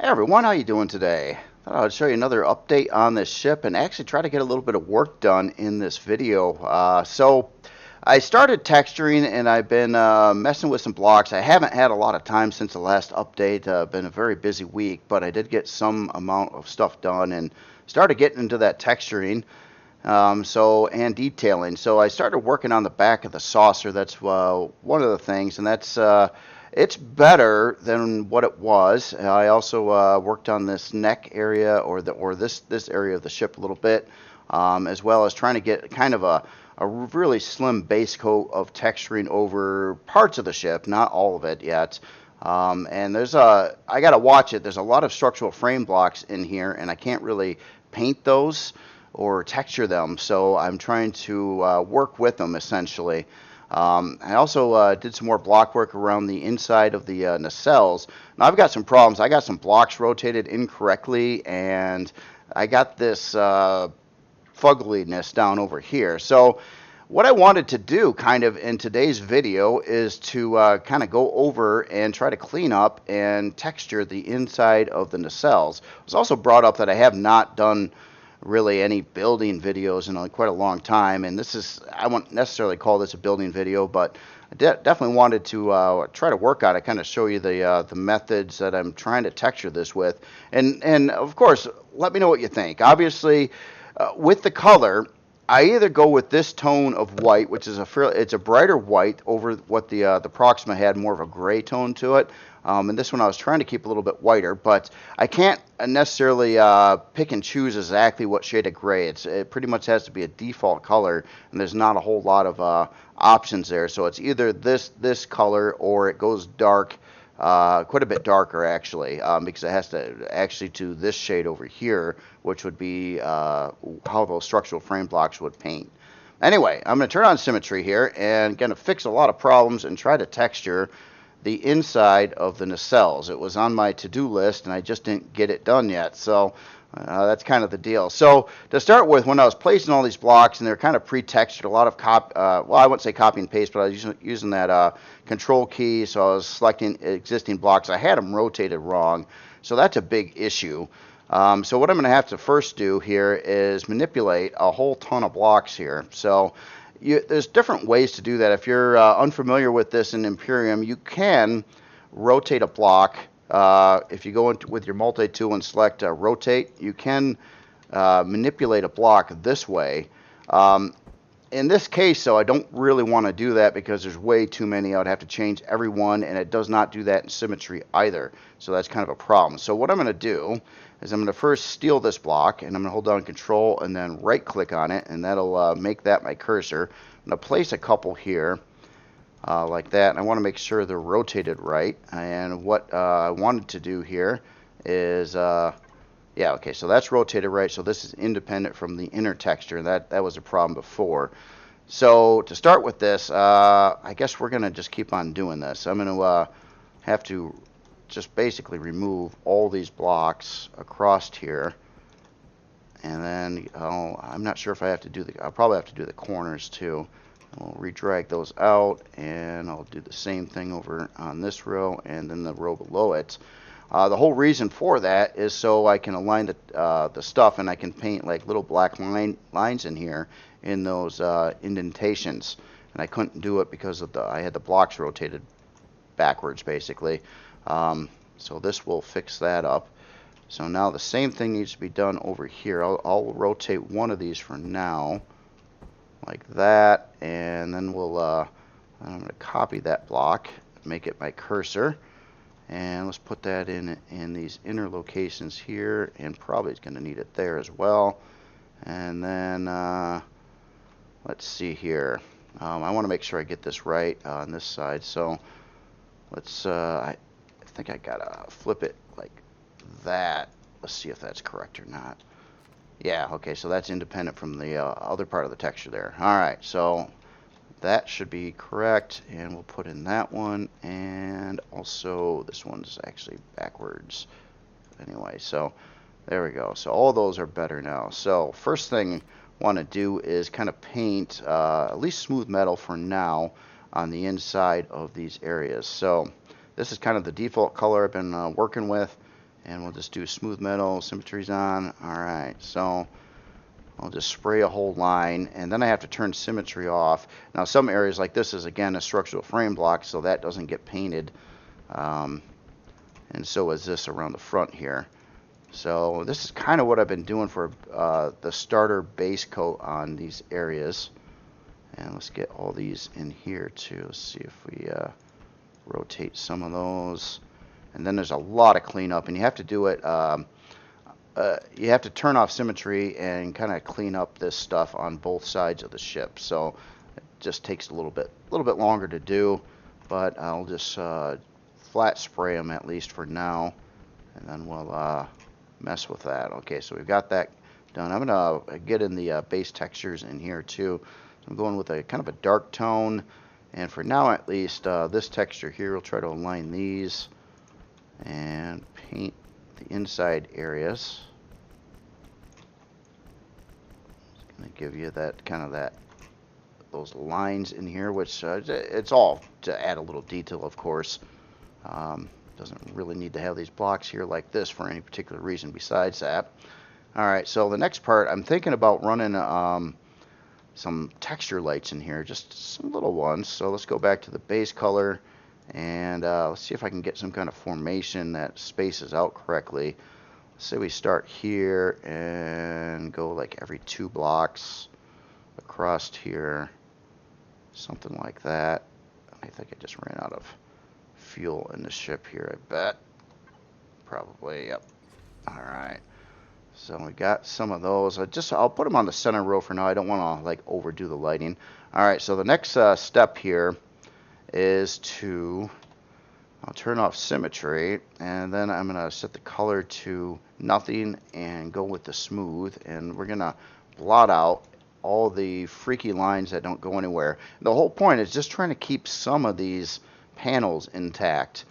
Hey everyone, how you doing today? Thought I'd show you another update on this ship and actually try to get a little bit of work done in this video. So I started texturing and I've been messing with some blocks. I haven't had a lot of time since the last update. Been a very busy week, but I did get some amount of stuff done and started getting into that texturing. And detailing. So I started working on the back of the saucer. That's one of the things, and that's it's better than what it was. I also worked on this neck area or this area of the ship a little bit, as well as trying to get kind of a really slim base coat of texturing over parts of the ship, not all of it yet. And I got to watch it. There's a lot of structural frame blocks in here, and I can't really paint those or texture them. So I'm trying to work with them essentially. I also did some more block work around the inside of the nacelles. Now I've got some problems. I got some blocks rotated incorrectly, and I got this fuggliness down over here. So what I wanted to do kind of in today's video is to kind of go over and try to clean up and texture the inside of the nacelles. It was also brought up that I have not done really any building videos in quite a long time, and I won't necessarily call this a building video, but I definitely wanted to try to work on it, kind of show you the methods that I'm trying to texture this with, and of course, let me know what you think. Obviously, with the color, I either go with this tone of white, which is it's a brighter white over what the Proxima had, more of a gray tone to it. And this one I was trying to keep a little bit whiter, but I can't necessarily pick and choose exactly what shade of gray. It pretty much has to be a default color, and there's not a whole lot of options there. So it's either this color or it goes dark, quite a bit darker actually, because it has to actually to this shade over here, which would be how those structural frame blocks would paint. Anyway, I'm going to turn on symmetry here and going to fix a lot of problems and try to texture the inside of the nacelles. It was on my to-do list and I just didn't get it done yet. So that's kind of the deal. So to start with, when I was placing all these blocks and they're kind of pre-textured, a lot of well, I wouldn't say copy and paste, but I was using that control key. So I was selecting existing blocks. I had them rotated wrong. So that's a big issue. So what I'm going to have to first do here is manipulate a whole ton of blocks here. So there's different ways to do that. If you're unfamiliar with this in Empyrion, you can rotate a block. If you go with your multi-tool and select rotate, you can manipulate a block this way. In this case, though, I don't really want to do that because there's way too many. I would have to change every one, and it does not do that in symmetry either. So that's kind of a problem. So what I'm going to do is I'm going to first steal this block, and I'm going to hold down Control and then right-click on it, and that'll make that my cursor. I'm going to place a couple here like that, and I want to make sure they're rotated right. And what I wanted to do here is yeah, okay, so that's rotated right, so this is independent from the inner texture. That was a problem before. So to start with this, I guess we're going to just keep on doing this. I'm going to have to just basically remove all these blocks across here. And then I'm not sure if I have to do I'll probably have to do the corners too. I'll redrag those out, and I'll do the same thing over on this row and then the row below it. The whole reason for that is so I can align the stuff, and I can paint like little black lines in here in those indentations. And I couldn't do it because of I had the blocks rotated backwards basically. So this will fix that up. So now the same thing needs to be done over here. I'll rotate one of these for now, like that, and then I'm going to copy that block, make it my cursor. And let's put that in these inner locations here, and probably it's going to need it there as well. And then let's see here. I want to make sure I get this right on this side. So let's. I think I gotta flip it like that. Let's see if that's correct or not. Yeah. Okay. So that's independent from the other part of the texture there. All right. So that should be correct, and we'll put in that one, and also this one's actually backwards anyway. So there we go. So all those are better now. So first thing I want to do is kind of paint at least smooth metal for now on the inside of these areas. So this is kind of the default color I've been working with, And we'll just do smooth metal, symmetry's on. Alright, so I'll just spray a whole line, and then I have to turn symmetry off. Now some areas like this is again a structural frame block, so that doesn't get painted. And so is this around the front here. So this is kind of what I've been doing for the starter base coat on these areas. And let's get all these in here too. Let's see if we rotate some of those. And then there's a lot of cleanup, and you have to do it. You have to turn off symmetry and kind of clean up this stuff on both sides of the ship. So it just takes a little bit longer to do. But I'll just flat spray them at least for now, and then we'll mess with that. Okay, so we've got that done. I'm gonna get in the base textures in here too. I'm going with a kind of a dark tone, and for now at least, this texture here, we'll try to align these and paint the inside areas. It's going to give you that kind of those lines in here, which it's all to add a little detail, of course. Doesn't really need to have these blocks here like this for any particular reason besides that. Alright, so the next part, I'm thinking about running some texture lights in here, just some little ones. So let's go back to the base color, and let's see if I can get some kind of formation that spaces out correctly. Let's say we start here and go like every 2 blocks across here, something like that. I think I just ran out of fuel in the ship here, I bet. Probably, yep. Alright. So we got some of those. I'll put them on the center row for now. I don't want to like overdo the lighting. Alright, so the next step here is I'll turn off symmetry, and then I'm going to set the color to nothing and go with the smooth, and we're going to blot out all the freaky lines that don't go anywhere. The whole point is just trying to keep some of these panels intact.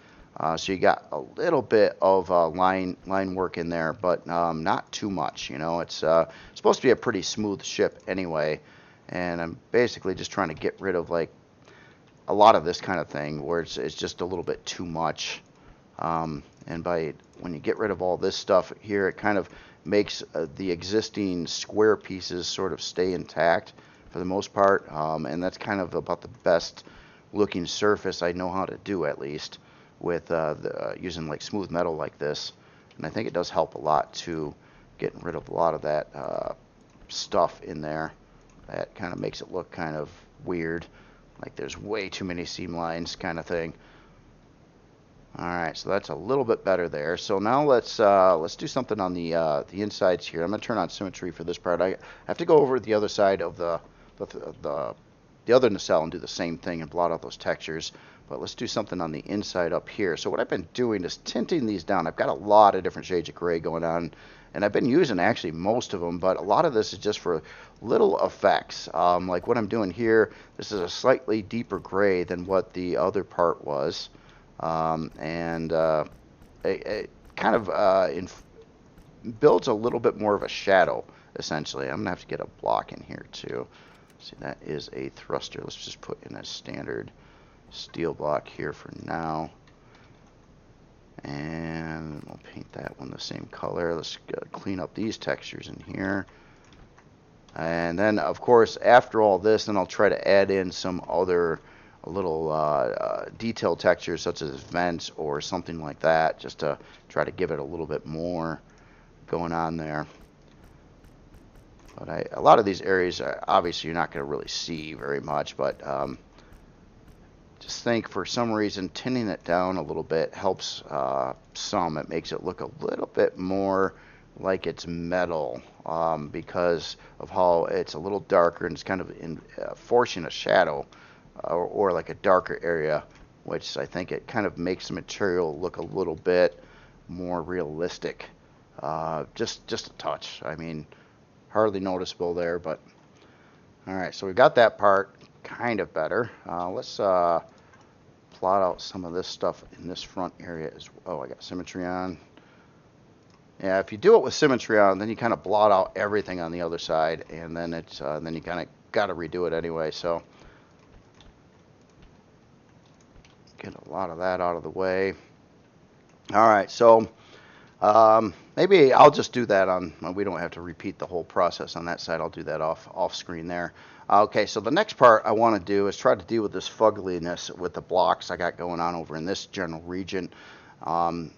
So you got a little bit of line work in there, but not too much. You know, it's supposed to be a pretty smooth ship anyway, and I'm basically just trying to get rid of like a lot of this kind of thing where it's just a little bit too much. And when you get rid of all this stuff here, it kind of makes the existing square pieces sort of stay intact for the most part, and that's kind of about the best looking surface I know how to do, at least with using like smooth metal like this. And I think it does help a lot to getting rid of a lot of that stuff in there that kind of makes it look kind of weird, like there's way too many seam lines kind of thing. Alright, so that's a little bit better there. So now let's do something on the insides here. I'm going to turn on symmetry for this part. I have to go over the other side of the other nacelle and do the same thing and blot out those textures. But let's do something on the inside up here. So what I've been doing is tinting these down. I've got a lot of different shades of gray going on, and I've been using actually most of them, but a lot of this is just for little effects. Like what I'm doing here, this is a slightly deeper gray than what the other part was. It kind of builds a little bit more of a shadow, essentially. I'm going to have to get a block in here too. See, that is a thruster. Let's just put in a standard steel block here for now. And we'll paint that one the same color. Let's clean up these textures in here. And then, of course, after all this, then I'll try to add in some other little detail textures, such as vents or something like that, just to try to give it a little bit more going on there. But a lot of these areas, obviously, you're not going to really see very much, but just think for some reason tinting it down a little bit helps some. It makes it look a little bit more like it's metal because of how it's a little darker and it's kind of forcing a shadow or like a darker area, which I think it kind of makes the material look a little bit more realistic. Just a touch. I mean, hardly noticeable there, but alright, so we got that part kind of better. Let's plot out some of this stuff in this front area as well. Oh, I got symmetry on. Yeah, if you do it with symmetry on, then you kind of blot out everything on the other side, and then it's then you kind of got to redo it anyway. So get a lot of that out of the way. All right, so Maybe I'll just do that on, we don't have to repeat the whole process on that side. I'll do that off screen there. Okay, so the next part I want to do is try to deal with this fugliness with the blocks I got going on over in this general region.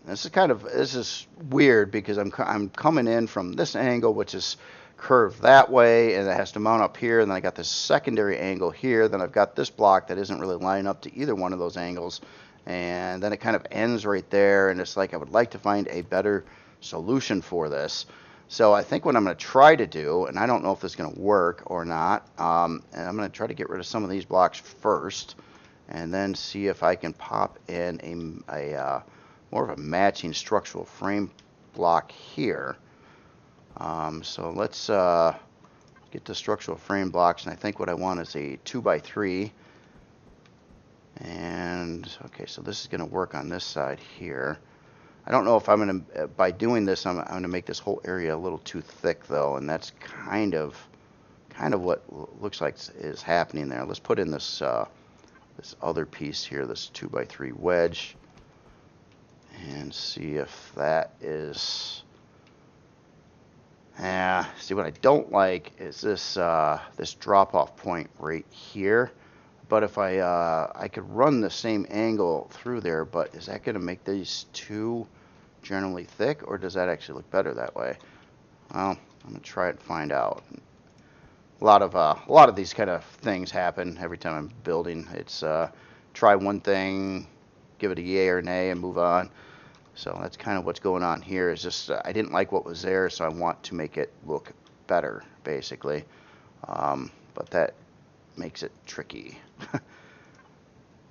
This is weird because I'm coming in from this angle, which is curved that way, and it has to mount up here, and then I got this secondary angle here. Then I've got this block that isn't really lining up to either one of those angles, and then it kind of ends right there, and it's like I would like to find a better solution for this. So I think what I'm going to try to do, and I don't know if this is going to work or not, and I'm going to try to get rid of some of these blocks first, and then see if I can pop in a more of a matching structural frame block here. So let's get the structural frame blocks, and I think what I want is a 2x3. And okay, so this is going to work on this side here. I don't know if I'm going to, by doing this, I'm going to make this whole area a little too thick though, and that's kind of what looks like is happening there. Let's put in this this other piece here, this 2x3 wedge, and see if that is. See, what I don't like is this this drop-off point right here. But if I could run the same angle through there, but is that going to make these too generally thick, or does that actually look better that way? Well, I'm going to try it and find out. A lot of these kind of things happen every time I'm building. It's try one thing, give it a yay or nay, and move on. So that's kind of what's going on here. Is just I didn't like what was there, so I want to make it look better, basically. But that makes it tricky.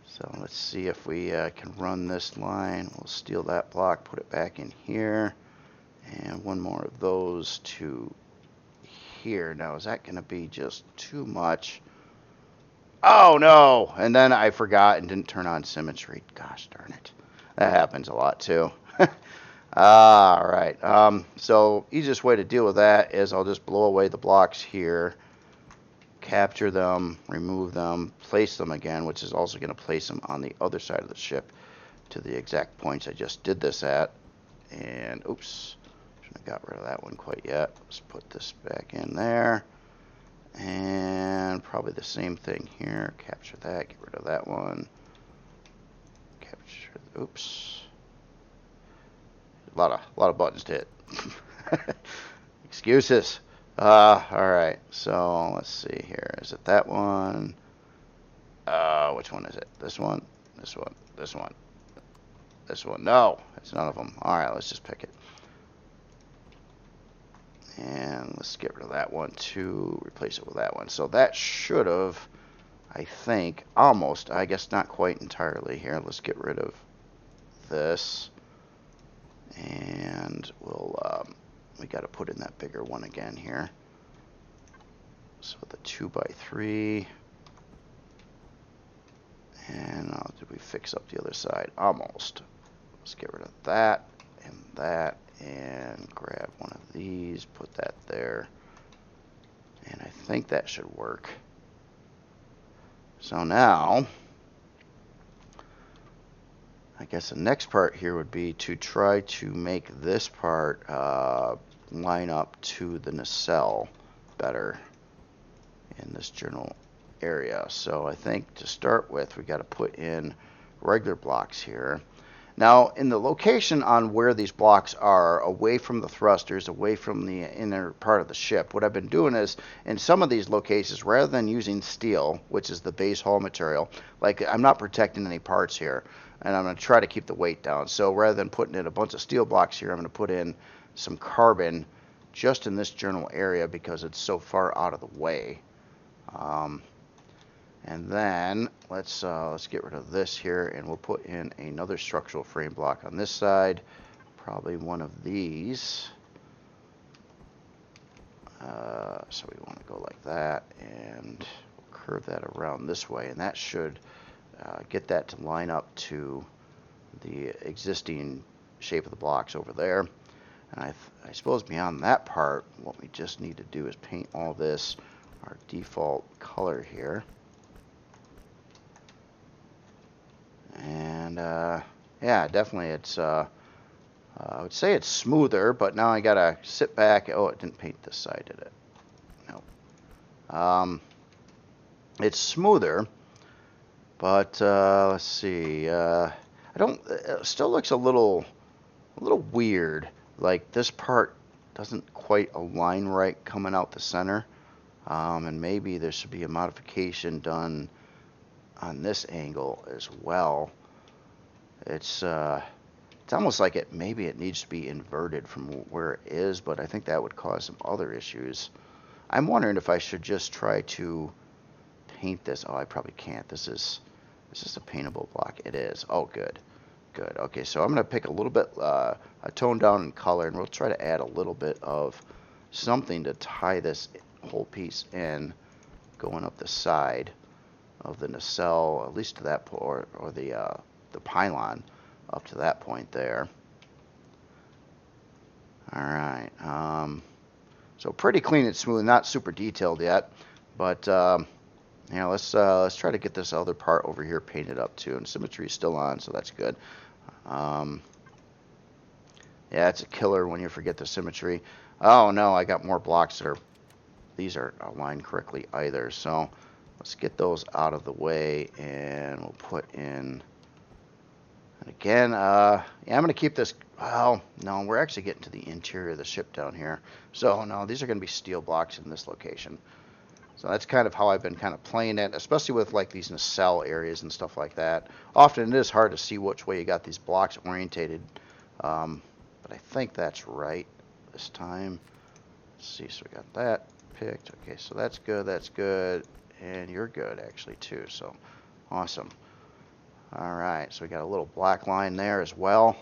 So let's see if we can run this line. We'll steal that block, put it back in here, and one more of those to here. Now, is that going to be just too much? Oh no! And then I forgot and didn't turn on symmetry. Gosh darn it. That happens a lot too. All right. So easiest way to deal with that is I'll just blow away the blocks here, capture them, remove them, place them again, which is also going to place them on the other side of the ship to the exact points I just did this at. And oops, shouldn't have got rid of that one quite yet. Let's put this back in there. And probably the same thing here. Capture that, get rid of that one. Capture, oops. A lot of buttons to hit. Excuses. Alright, so let's see here. Is it that one? Which one is it? This one? This one? This one? This one? No, it's none of them. Alright, let's just pick it. And let's get rid of that one too. Replace it with that one. So that should have, I think, almost, I guess not quite entirely here. Let's get rid of this. And we'll, we got to put in that bigger one again here. So the 2x3. And did we fix up the other side? Almost. Let's get rid of that and grab one of these, put that there. And I think that should work. So now, I guess the next part here would be to try to make this part line up to the nacelle better in this general area. So I think to start with, we got to put in regular blocks here. Now, in the location on where these blocks are, away from the thrusters, away from the inner part of the ship, what I've been doing is, in some of these locations, rather than using steel, which is the base hull material, like I'm not protecting any parts here, and I'm going to try to keep the weight down. So rather than putting in a bunch of steel blocks here, I'm going to put in some carbon just in this general area because it's so far out of the way. And then let's get rid of this here, and we'll put in another structural frame block on this side, probably one of these. So we want to go like that, and we'll curve that around this way, and that should get that to line up to the existing shape of the blocks over there. And I suppose beyond that part, what we just need to do is paint all this our default color here. And yeah, definitely it's I would say it's smoother, but now I gotta sit back. Oh, it didn't paint this side, did it? No. It's smoother, but let's see. I don't. It still looks a little weird. Like this part doesn't quite align right coming out the center, and maybe there should be a modification done on this angle as well. It's almost like maybe it needs to be inverted from where it is, but I think that would cause some other issues. I'm wondering if I should just try to paint this. Oh, I probably can't. This is a paintable block. It is. Oh, good. Good. Okay, so I'm going to pick a little bit, a tone down in color, and we'll try to add a little bit of something to tie this whole piece in, going up the side of the nacelle, at least to that point, or the pylon up to that point there. All right. So pretty clean and smooth, not super detailed yet, but yeah, let's try to get this other part over here painted up too, and symmetry is still on, so that's good. Yeah, it's a killer when you forget the symmetry. Oh no, I got more blocks that these are aligned correctly either, so let's get those out of the way, and we'll put in, and again, yeah, I'm going to keep this, well, no, we're actually getting to the interior of the ship down here, so no, these are going to be steel blocks in this location. So that's kind of how I've been kind of playing it, especially with like these nacelle areas and stuff like that. Often it is hard to see which way you got these blocks orientated, but I think that's right this time. Let's see, so we got that picked. Okay, so that's good, and you're good actually too, so awesome. All right, so we got a little black line there as well.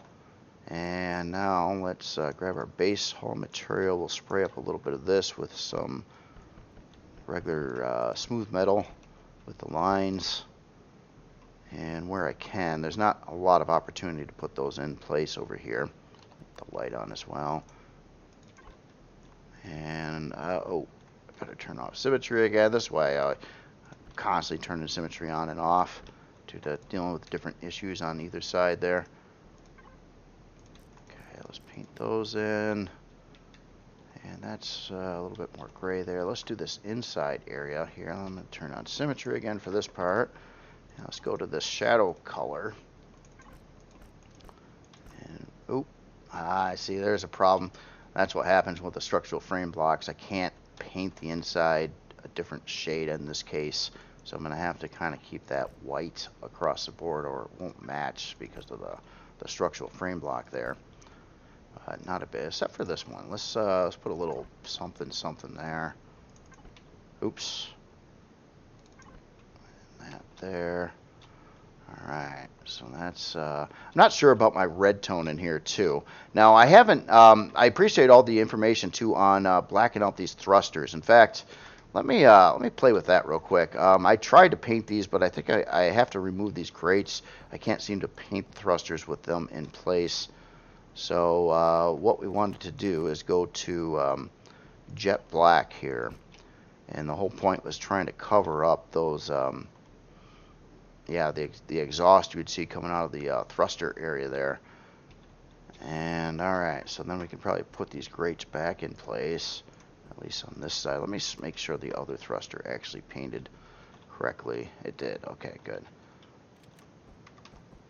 And now let's grab our base hull material. We'll spray up a little bit of this with some regular smooth metal with the lines, and where I can, there's not a lot of opportunity to put those in place over here. Put the light on as well, and oh, I better turn off symmetry again. This way I constantly turning symmetry on and off due to dealing with different issues on either side there. Okay, let's paint those in. And that's a little bit more gray there. Let's do this inside area here. I'm going to turn on symmetry again for this part. And let's go to this shadow color. And oh, I see there's a problem. That's what happens with the structural frame blocks. I can't paint the inside a different shade in this case. So I'm going to have to kind of keep that white across the board, or it won't match because of the structural frame block there. Not a bit, except for this one. Let's put a little something there. Oops. And that there. All right. So that's. I'm not sure about my red tone in here too. Now I haven't. I appreciate all the information too on blacking out these thrusters. In fact, let me play with that real quick. I tried to paint these, but I think I have to remove these grates. I can't seem to paint thrusters with them in place. So what we wanted to do is go to jet black here, and the whole point was trying to cover up those, yeah, the exhaust you would see coming out of the thruster area there. And all right, so then we can probably put these grates back in place, at least on this side. Let me make sure the other thruster actually painted correctly. It did. Okay, good.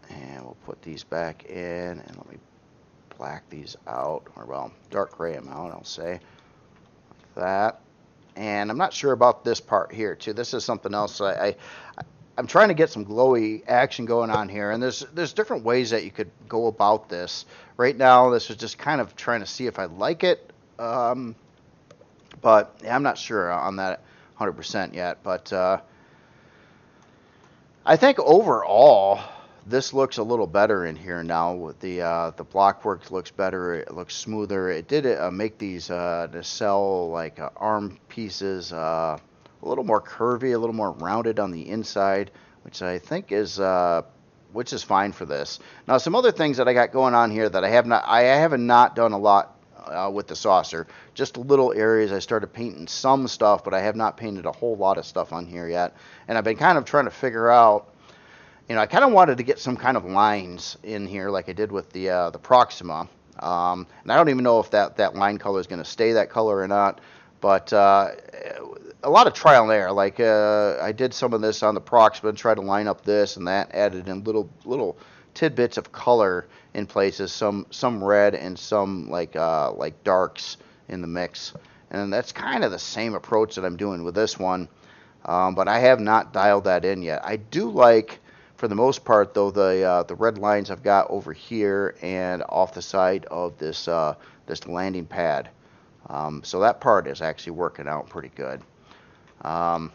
And we'll put these back in, and let me black these out, or well, dark gray them out, I'll say, like that. And I'm not sure about this part here too. This is something else. I'm trying to get some glowy action going on here, and there's different ways that you could go about this. Right now, this is just kind of trying to see if I like it, but yeah, I'm not sure on that 100% yet. But I think overall, this looks a little better in here now. With the block work looks better. It looks smoother. It did make these nacelle like arm pieces a little more curvy, a little more rounded on the inside, which I think is fine for this. Now, some other things that I got going on here that I have not done a lot with the saucer. Just little areas. I started painting some stuff, but I have not painted a whole lot of stuff on here yet. And I've been kind of trying to figure out. You know, I kind of wanted to get some kind of lines in here like I did with the Proxima. And I don't even know if that line color is going to stay that color or not. But a lot of trial and error. Like I did some of this on the Proxima, tried to line up this and that, added in little tidbits of color in places, some red and some like darks in the mix. And that's kind of the same approach that I'm doing with this one, but I have not dialed that in yet. I do like, for the most part, though, the red lines I've got over here and off the side of this landing pad. So that part is actually working out pretty good. Um,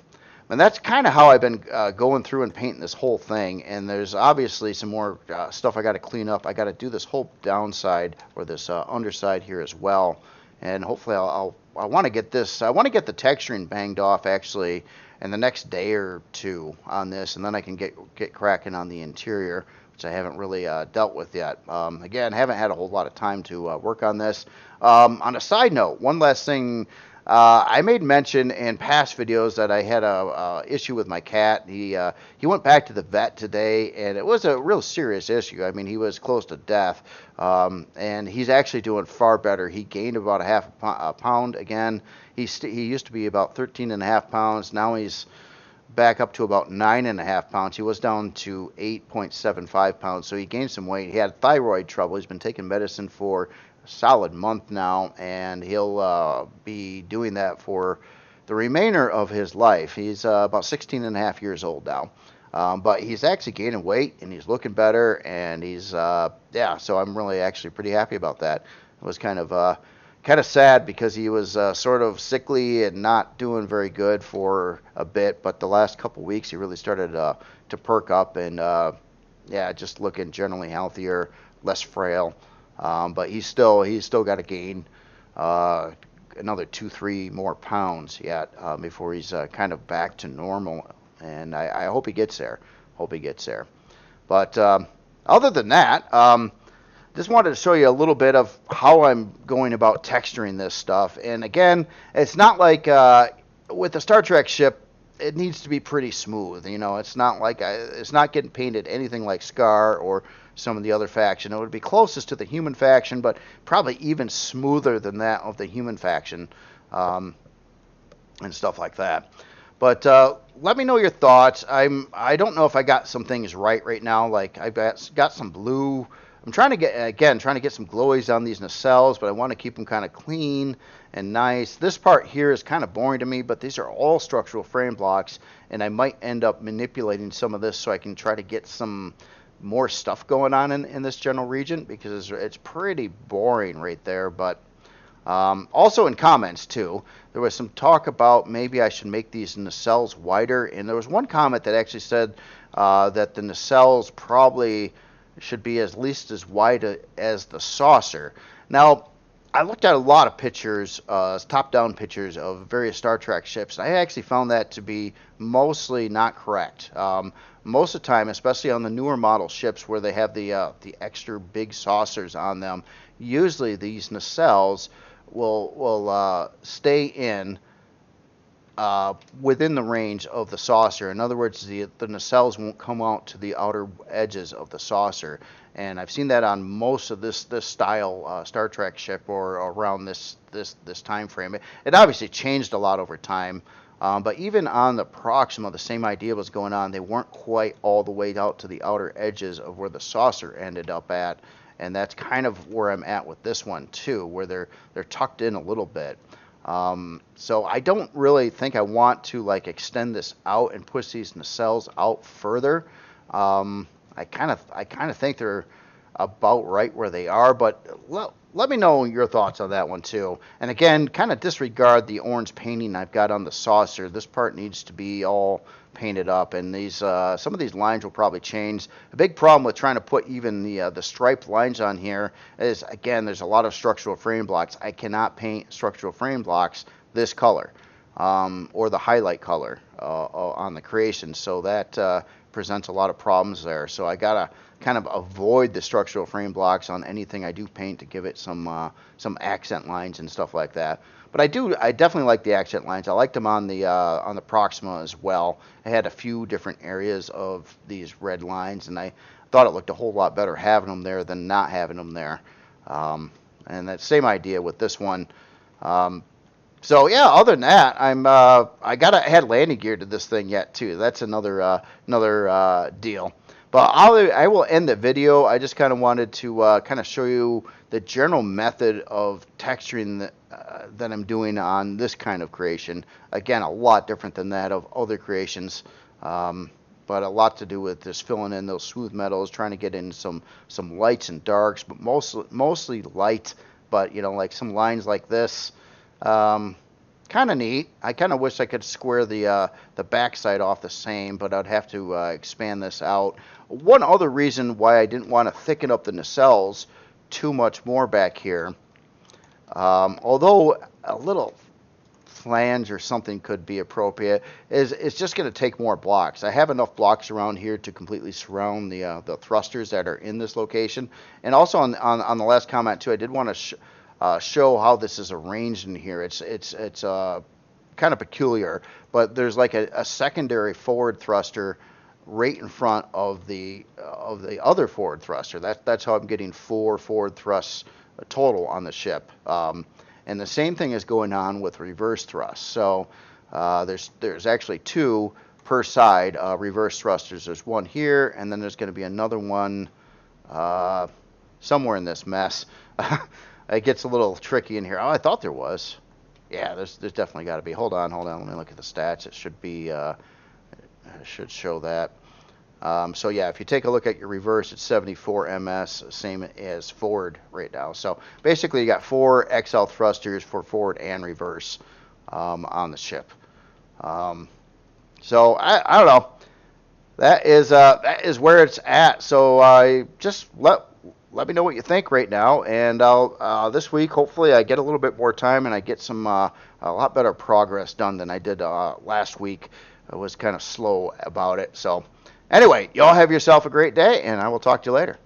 and that's kind of how I've been going through and painting this whole thing. And there's obviously some more stuff I got to clean up. I got to do this whole downside or this underside here as well. And hopefully I want to get this. I want to get the texturing banged off actually in the next day or two on this, and then I can get cracking on the interior, which I haven't really dealt with yet. Again, haven't had a whole lot of time to work on this. On a side note, one last thing. I made mention in past videos that I had a issue with my cat. He went back to the vet today, and it was a real serious issue. I mean, he was close to death, and he's actually doing far better. He gained about a pound again. He used to be about 13.5 pounds. Now he's back up to about 9.5 pounds. He was down to 8.75 pounds, so he gained some weight. He had thyroid trouble. He's been taking medicine for a solid month now, and he'll be doing that for the remainder of his life. He's about 16.5 years old now. But he's actually gaining weight, and he's looking better, and he's, yeah, so I'm really actually pretty happy about that. It was kind of sad because he was sort of sickly and not doing very good for a bit, but the last couple weeks he really started to perk up and yeah, just looking generally healthier, less frail. But he's still got to gain another 2-3 more pounds yet before he's kind of back to normal, and I hope he gets there. But other than that, just wanted to show you a little bit of how I'm going about texturing this stuff. And again, it's not like with the Star Trek ship, it needs to be pretty smooth. You know, it's not like it's not getting painted anything like Scar or some of the other faction. It would be closest to the human faction, but probably even smoother than that of the human faction, and stuff like that. But let me know your thoughts. I don't know if I got some things right now. Like I've got some blue. I'm trying to get some glowies on these nacelles, but I want to keep them kind of clean and nice. This part here is kind of boring to me, but these are all structural frame blocks, and I might end up manipulating some of this so I can try to get some more stuff going on in this general region, because it's pretty boring right there. But also in comments too, there was some talk about maybe I should make these nacelles wider, and there was one comment that actually said that the nacelles probably should be at least as wide as the saucer. Now, I looked at a lot of pictures, top-down pictures of various Star Trek ships, and I actually found that to be mostly not correct. Most of the time, especially on the newer model ships where they have the extra big saucers on them, usually these nacelles will stay in within the range of the saucer. In other words, the nacelles won't come out to the outer edges of the saucer. And I've seen that on most of this style Star Trek ship or around this time frame. It obviously changed a lot over time, but even on the Proxima, the same idea was going on. They weren't quite all the way out to the outer edges of where the saucer ended up at, and that's kind of where I'm at with this one too, where they're tucked in a little bit. So I don't really think I want to like extend this out and push these nacelles out further. I kind of think they're about right where they are, but let me know your thoughts on that one too. And again, kind of disregard the orange painting I've got on the saucer. This part needs to be all painted up, and these some of these lines will probably change. A big problem with trying to put even the striped lines on here is, again, there's a lot of structural frame blocks. I cannot paint structural frame blocks this color or the highlight color on the creation, so that presents a lot of problems there. So I gotta kind of avoid the structural frame blocks on anything I do paint to give it some accent lines and stuff like that. But I definitely like the accent lines. I liked them on the Proxima as well. I had a few different areas of these red lines, and I thought it looked a whole lot better having them there than not having them there. And that same idea with this one. So yeah, other than that, I gotta add landing gear to this thing yet too. That's another deal. But I will end the video. I just kind of wanted to kind of show you the general method of texturing that I'm doing on this kind of creation. Again, a lot different than that of other creations, but a lot to do with just filling in those smooth metals, trying to get in some lights and darks, but mostly light. But like some lines like this. Kind of neat. I kind of wish I could square the backside off the same, but I'd have to expand this out. One other reason why I didn't want to thicken up the nacelles too much more back here, although a little flange or something could be appropriate, is it's just going to take more blocks. I have enough blocks around here to completely surround the thrusters that are in this location. And also on the last comment too, I did want to show how this is arranged in here. It's kind of peculiar, but there's like a secondary forward thruster right in front of the other forward thruster. That's how I'm getting 4 forward thrusts total on the ship. And the same thing is going on with reverse thrust. So there's actually 2 per side reverse thrusters. There's one here, and then there's going to be another one somewhere in this mess. It gets a little tricky in here. Oh, I thought there was. Yeah, there's definitely got to be. Hold on. Let me look at the stats. It should be. It should show that. So yeah, if you take a look at your reverse, it's 74 ms, same as forward right now. So basically, you got 4 XL thrusters for forward and reverse on the ship. So I don't know. That is where it's at. So I just let me know what you think right now, and I'll this week hopefully I get a little bit more time and I get some a lot better progress done than I did last week. I was kind of slow about it. So anyway, y'all have yourself a great day, and I will talk to you later.